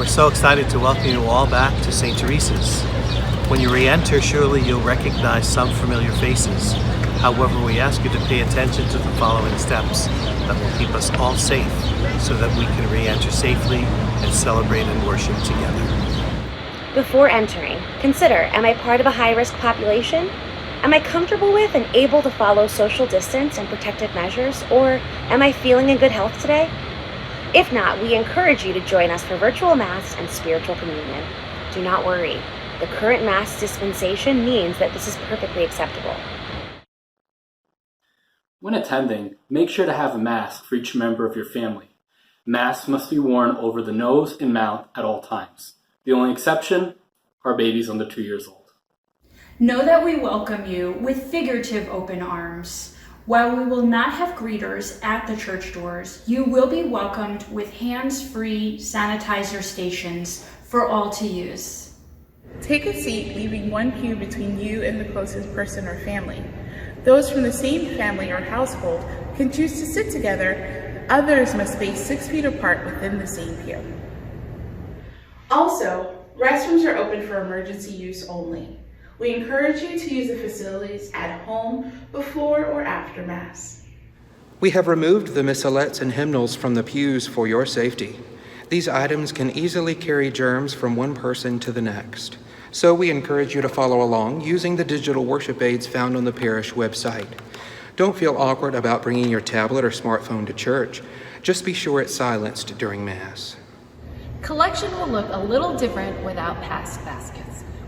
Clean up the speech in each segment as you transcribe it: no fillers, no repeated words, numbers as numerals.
We're so excited to welcome you all back to St. Teresa's. When you re-enter, surely you'll recognize some familiar faces. However, we ask you to pay attention to the following steps that will keep us all safe so that we can re-enter safely and celebrate and worship together. Before entering, consider, am I part of a high-risk population? Am I comfortable with and able to follow social distance and protective measures, or am I feeling in good health today? If not, we encourage you to join us for virtual Mass and spiritual communion. Do not worry. The current Mass dispensation means that this is perfectly acceptable. When attending, make sure to have a mask for each member of your family. Masks must be worn over the nose and mouth at all times. The only exception are babies under 2 years old. Know that we welcome you with figurative open arms. While we will not have greeters at the church doors, you will be welcomed with hands-free sanitizer stations for all to use. Take a seat, leaving one pew between you and the closest person or family. Those from the same family or household can choose to sit together. Others must face 6 feet apart within the same pew. Also, restrooms are open for emergency use only. We encourage you to use the facilities at home before or after Mass. We have removed the missalettes and hymnals from the pews for your safety. These items can easily carry germs from one person to the next. So we encourage you to follow along using the digital worship aids found on the parish website. Don't feel awkward about bringing your tablet or smartphone to church. Just be sure it's silenced during Mass. Collection will look a little different without past baskets.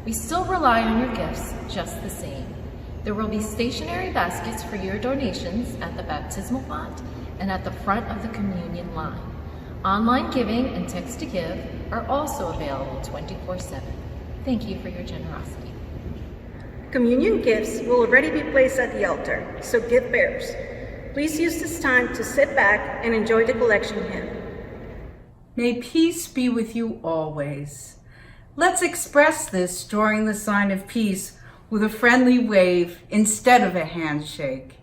We still rely on your gifts just the same. There will be stationary baskets for your donations at the baptismal font and at the front of the communion line. Online giving and text to give are also available 24/7. Thank you for your generosity. Communion gifts will already be placed at the altar, so gift bearers, please use this time to sit back and enjoy the collection hymn. May peace be with you always. Let's express this during the sign of peace with a friendly wave instead of a handshake.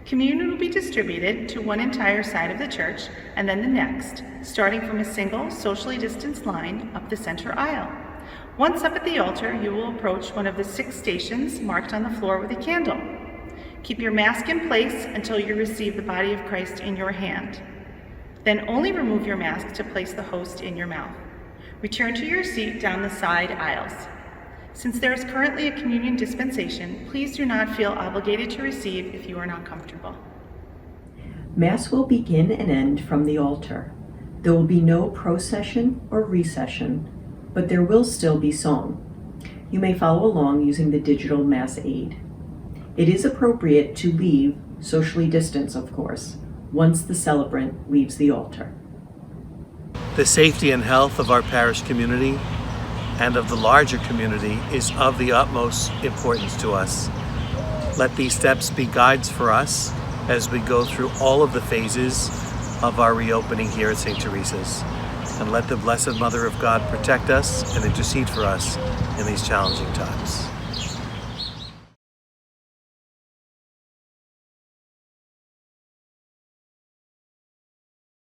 Communion will be distributed to one entire side of the church and then the next, starting from a single socially distanced line up the center aisle. Once up at the altar, you will approach one of the 6 stations marked on the floor with a candle. Keep your mask in place until you receive the body of Christ in your hand. Then only remove your mask to place the host in your mouth. Return to your seat down the side aisles. Since there is currently a communion dispensation, please do not feel obligated to receive if you are not comfortable. Mass will begin and end from the altar. There will be no procession or recession, but there will still be song. You may follow along using the digital Mass aid. It is appropriate to leave, socially distanced of course, once the celebrant leaves the altar. The safety and health of our parish community and of the larger community is of the utmost importance to us. Let these steps be guides for us as we go through all of the phases of our reopening here at St. Teresa's. And let the Blessed Mother of God protect us and intercede for us in these challenging times.